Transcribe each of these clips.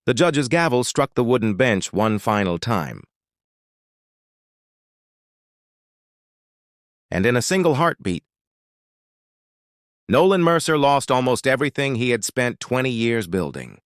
The judge's gavel struck the wooden bench one final time. And in a single heartbeat, Nolan Mercer lost almost everything he had spent 20 years building.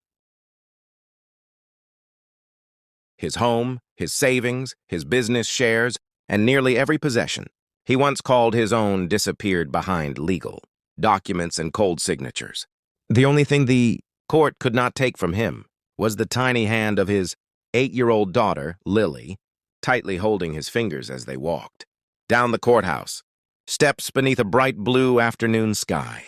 His home, his savings, his business shares, and nearly every possession he once called his own disappeared behind legal documents and cold signatures. The only thing the court could not take from him was the tiny hand of his 8-year-old daughter, Lily, tightly holding his fingers as they walked down the courthouse, steps beneath a bright blue afternoon sky.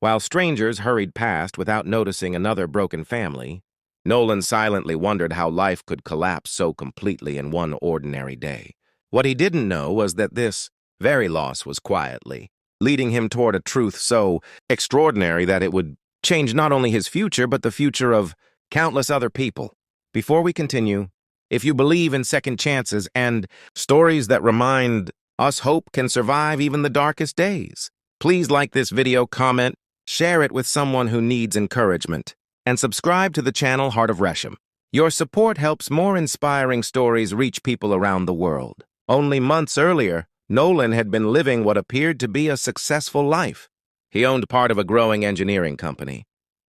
While strangers hurried past without noticing another broken family, Nolan silently wondered how life could collapse so completely in one ordinary day. What he didn't know was that this very loss was quietly leading him toward a truth so extraordinary that it would change not only his future, but the future of countless other people. Before we continue, if you believe in second chances and stories that remind us hope can survive even the darkest days, please like this video, comment, share it with someone who needs encouragement, and subscribe to the channel Heart of Resham. Your support helps more inspiring stories reach people around the world. Only months earlier, Nolan had been living what appeared to be a successful life. He owned part of a growing engineering company,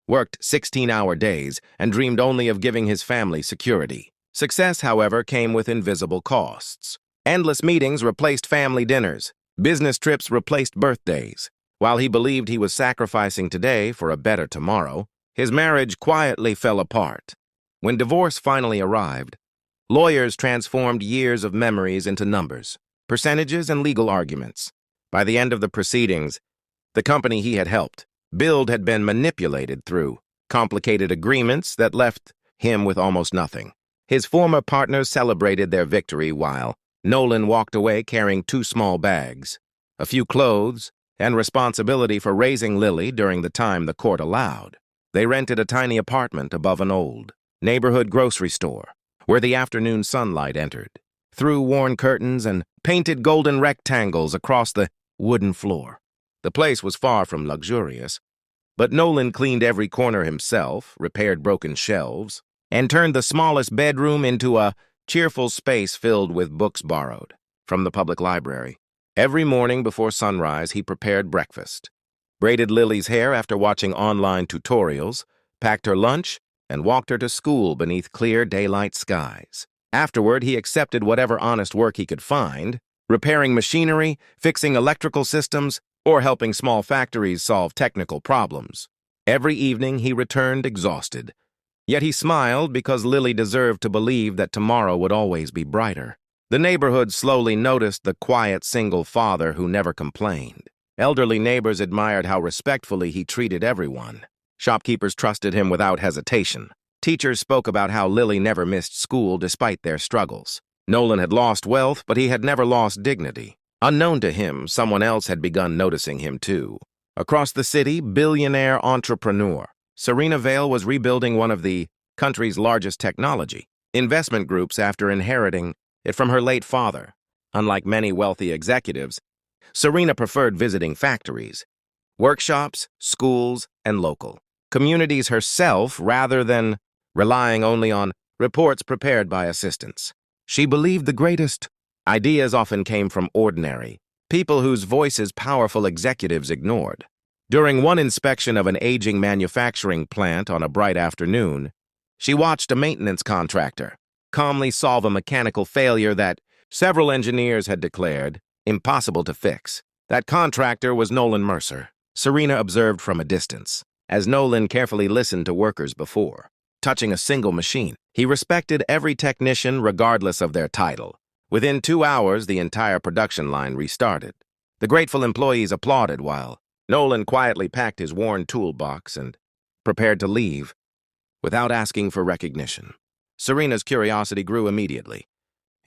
worked 16-hour days, and dreamed only of giving his family security. Success, however, came with invisible costs. Endless meetings replaced family dinners. Business trips replaced birthdays. While he believed he was sacrificing today for a better tomorrow, his marriage quietly fell apart. When divorce finally arrived, lawyers transformed years of memories into numbers, percentages, and legal arguments. By the end of the proceedings, the company he had helped build had been manipulated through complicated agreements that left him with almost nothing. His former partners celebrated their victory while Nolan walked away carrying 2 small bags, a few clothes, and responsibility for raising Lily during the time the court allowed. They rented a tiny apartment above an old neighborhood grocery store, where the afternoon sunlight entered through worn curtains and painted golden rectangles across the wooden floor. The place was far from luxurious, but Nolan cleaned every corner himself, repaired broken shelves, and turned the smallest bedroom into a cheerful space filled with books borrowed from the public library. Every morning before sunrise, he prepared breakfast, braided Lily's hair after watching online tutorials, packed her lunch, and walked her to school beneath clear daylight skies. Afterward, he accepted whatever honest work he could find, repairing machinery, fixing electrical systems, or helping small factories solve technical problems. Every evening, he returned exhausted. Yet he smiled because Lily deserved to believe that tomorrow would always be brighter. The neighborhood slowly noticed the quiet single father who never complained. Elderly neighbors admired how respectfully he treated everyone. Shopkeepers trusted him without hesitation. Teachers spoke about how Lily never missed school despite their struggles. Nolan had lost wealth, but he had never lost dignity. Unknown to him, someone else had begun noticing him too. Across the city, billionaire entrepreneur Serena Vale was rebuilding one of the country's largest technology investment groups after inheriting it from her late father. Unlike many wealthy executives, Serena preferred visiting factories, workshops, schools, and local communities herself rather than relying only on reports prepared by assistants. She believed the greatest ideas often came from ordinary people whose voices powerful executives ignored. During one inspection of an aging manufacturing plant on a bright afternoon, she watched a maintenance contractor calmly solve a mechanical failure that several engineers had declared impossible to fix. That contractor was Nolan Mercer, Serena observed from a distance, as Nolan carefully listened to workers before touching a single machine. He respected every technician regardless of their title. Within 2 hours, the entire production line restarted. The grateful employees applauded while Nolan quietly packed his worn toolbox and prepared to leave without asking for recognition. Serena's curiosity grew immediately.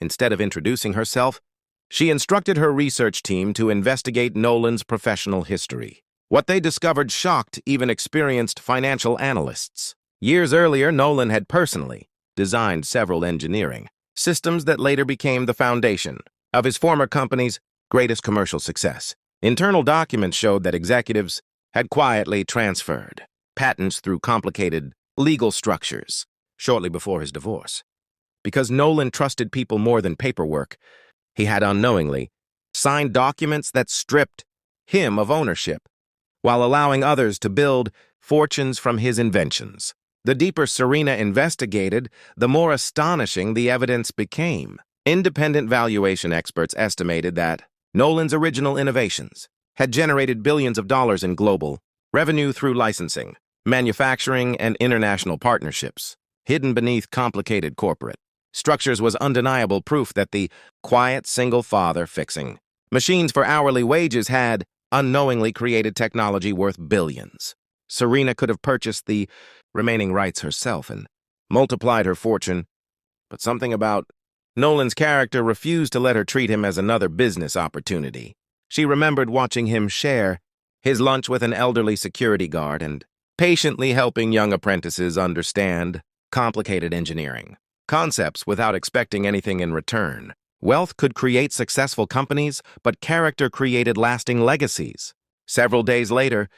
Instead of introducing herself, she instructed her research team to investigate Nolan's professional history. What they discovered shocked even experienced financial analysts. Years earlier, Nolan had personally designed several engineering systems that later became the foundation of his former company's greatest commercial success. Internal documents showed that executives had quietly transferred patents through complicated legal structures, shortly before his divorce. Because Nolan trusted people more than paperwork, he had unknowingly signed documents that stripped him of ownership, while allowing others to build fortunes from his inventions. The deeper Serena investigated, the more astonishing the evidence became. Independent valuation experts estimated that Nolan's original innovations had generated billions of dollars in global revenue through licensing, manufacturing, and international partnerships. Hidden beneath complicated corporate structures was undeniable proof that the quiet single father fixing machines for hourly wages had unknowingly created technology worth billions. Serena could have purchased the remaining rights herself and multiplied her fortune, but something about Nolan's character refused to let her treat him as another business opportunity. She remembered watching him share his lunch with an elderly security guard and patiently helping young apprentices understand complicated engineering concepts without expecting anything in return. Wealth could create successful companies, but character created lasting legacies. Several days later,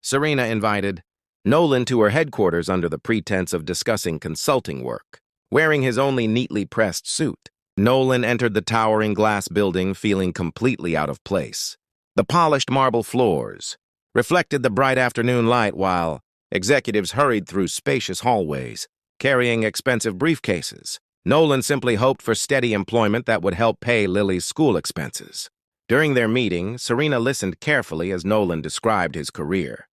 Serena invited Nolan to her headquarters under the pretense of discussing consulting work. Wearing his only neatly pressed suit, Nolan entered the towering glass building feeling completely out of place. The polished marble floors reflected the bright afternoon light while executives hurried through spacious hallways, carrying expensive briefcases. Nolan simply hoped for steady employment that would help pay Lily's school expenses. During their meeting, Serena listened carefully as Nolan described his career.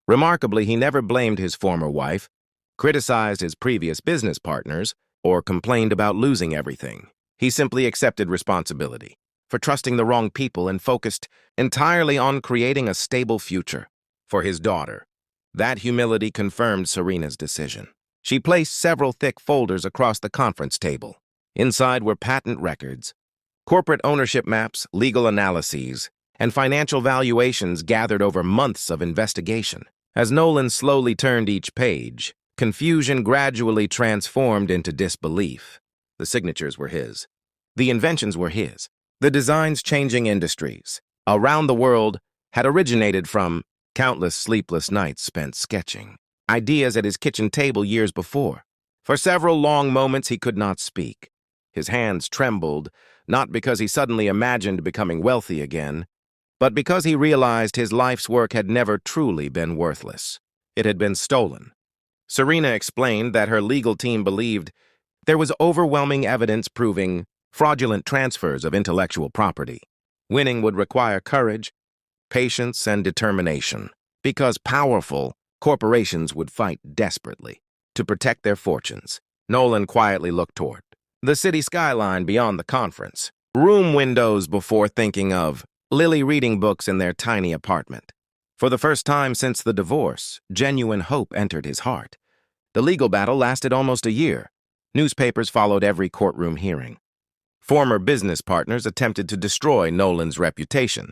Remarkably, he never blamed his former wife, criticized his previous business partners, or complained about losing everything. He simply accepted responsibility for trusting the wrong people and focused entirely on creating a stable future for his daughter. That humility confirmed Serena's decision. She placed several thick folders across the conference table. Inside were patent records, corporate ownership maps, legal analyses, and financial valuations gathered over months of investigation. As Nolan slowly turned each page, confusion gradually transformed into disbelief. The signatures were his. The inventions were his. The designs changing industries around the world had originated from countless sleepless nights spent sketching ideas at his kitchen table years before. For several long moments, he could not speak. His hands trembled, not because he suddenly imagined becoming wealthy again, but because he realized his life's work had never truly been worthless. It had been stolen. Serena explained that her legal team believed there was overwhelming evidence proving fraudulent transfers of intellectual property. Winning would require courage, patience, and determination, because powerful corporations would fight desperately to protect their fortunes. Nolan quietly looked toward the city skyline beyond the conference room windows before thinking of Lily reading books in their tiny apartment. For the first time since the divorce, genuine hope entered his heart. The legal battle lasted almost a year. Newspapers followed every courtroom hearing. Former business partners attempted to destroy Nolan's reputation,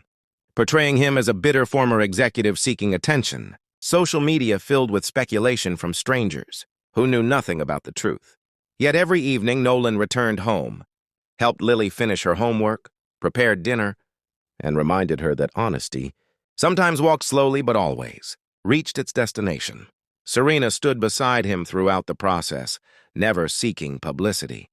portraying him as a bitter former executive seeking attention. Social media filled with speculation from strangers who knew nothing about the truth. Yet every evening, Nolan returned home, helped Lily finish her homework, prepared dinner, and reminded her that honesty sometimes walked slowly but always reached its destination. Serena stood beside him throughout the process, never seeking publicity.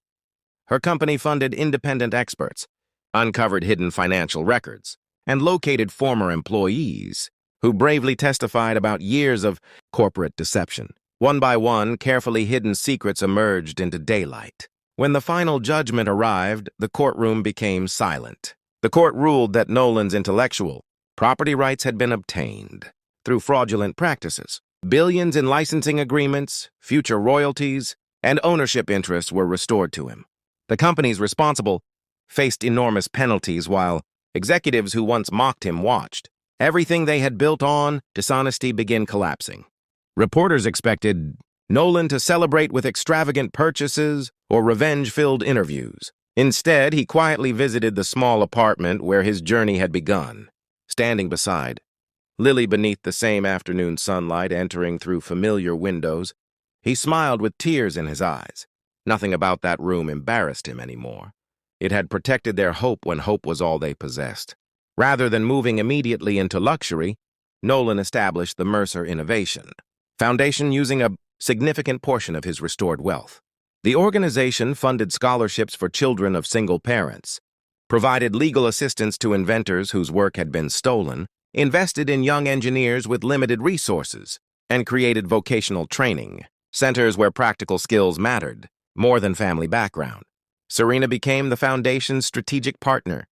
Her company funded independent experts, uncovered hidden financial records, and located former employees who bravely testified about years of corporate deception. One by one, carefully hidden secrets emerged into daylight. When the final judgment arrived, the courtroom became silent. The court ruled that Nolan's intellectual property rights had been obtained through fraudulent practices. Billions in licensing agreements, future royalties, and ownership interests were restored to him. The companies responsible faced enormous penalties while executives who once mocked him watched. Everything they had built on dishonesty began collapsing. Reporters expected Nolan to celebrate with extravagant purchases or revenge-filled interviews. Instead, he quietly visited the small apartment where his journey had begun. Standing beside Lily beneath the same afternoon sunlight entering through familiar windows, he smiled with tears in his eyes. Nothing about that room embarrassed him anymore. It had protected their hope when hope was all they possessed. Rather than moving immediately into luxury, Nolan established the Mercer Innovation Foundation using a significant portion of his restored wealth. The organization funded scholarships for children of single parents, provided legal assistance to inventors whose work had been stolen, invested in young engineers with limited resources, and created vocational training, centers where practical skills mattered, more than family background. Serena became the foundation's strategic partner,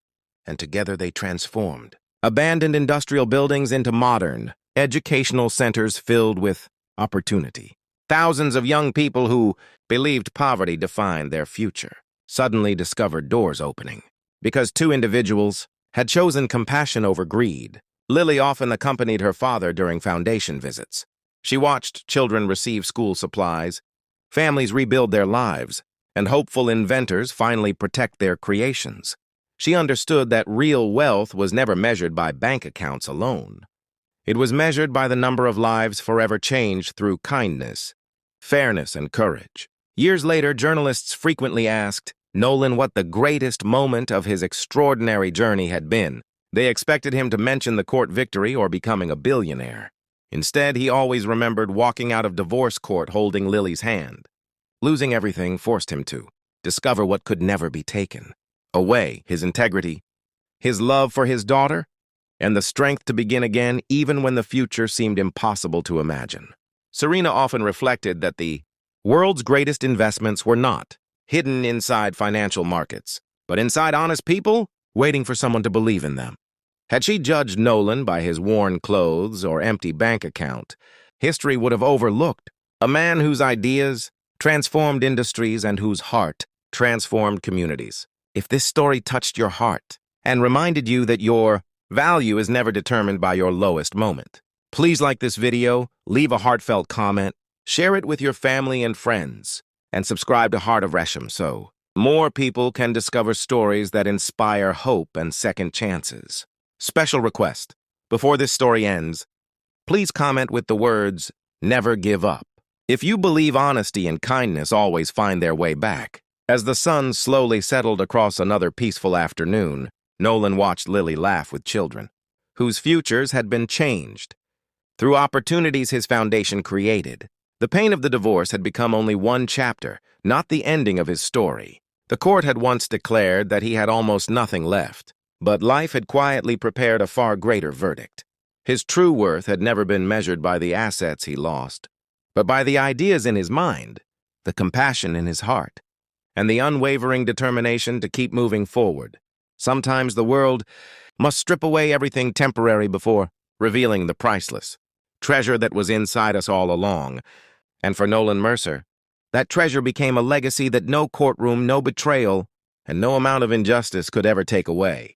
and together they transformed abandoned industrial buildings into modern, educational centers filled with opportunity. Thousands of young people who believed poverty defined their future suddenly discovered doors opening. Because two individuals had chosen compassion over greed, Lily often accompanied her father during foundation visits. She watched children receive school supplies, families rebuild their lives, and hopeful inventors finally protect their creations. She understood that real wealth was never measured by bank accounts alone. It was measured by the number of lives forever changed through kindness, fairness, and courage. Years later, journalists frequently asked Nolan what the greatest moment of his extraordinary journey had been. They expected him to mention the court victory or becoming a billionaire. Instead, he always remembered walking out of divorce court holding Lily's hand. Losing everything forced him to discover what could never be taken away: his integrity, his love for his daughter, and the strength to begin again even when the future seemed impossible to imagine. Serena often reflected that the world's greatest investments were not hidden inside financial markets, but inside honest people waiting for someone to believe in them. Had she judged Nolan by his worn clothes or empty bank account, history would have overlooked a man whose ideas transformed industries and whose heart transformed communities. If this story touched your heart and reminded you that your value is never determined by your lowest moment, please like this video, leave a heartfelt comment, share it with your family and friends, and subscribe to Heart of Resham so more people can discover stories that inspire hope and second chances. Special request: before this story ends, please comment with the words, "Never give up." If you believe honesty and kindness always find their way back. As the sun slowly settled across another peaceful afternoon, Nolan watched Lily laugh with children, whose futures had been changed through opportunities his foundation created. The pain of the divorce had become only one chapter, not the ending of his story. The court had once declared that he had almost nothing left, but life had quietly prepared a far greater verdict. His true worth had never been measured by the assets he lost, but by the ideas in his mind, the compassion in his heart, and the unwavering determination to keep moving forward. Sometimes the world must strip away everything temporary before revealing the priceless treasure that was inside us all along. And for Nolan Mercer, that treasure became a legacy that no courtroom, no betrayal, and no amount of injustice could ever take away.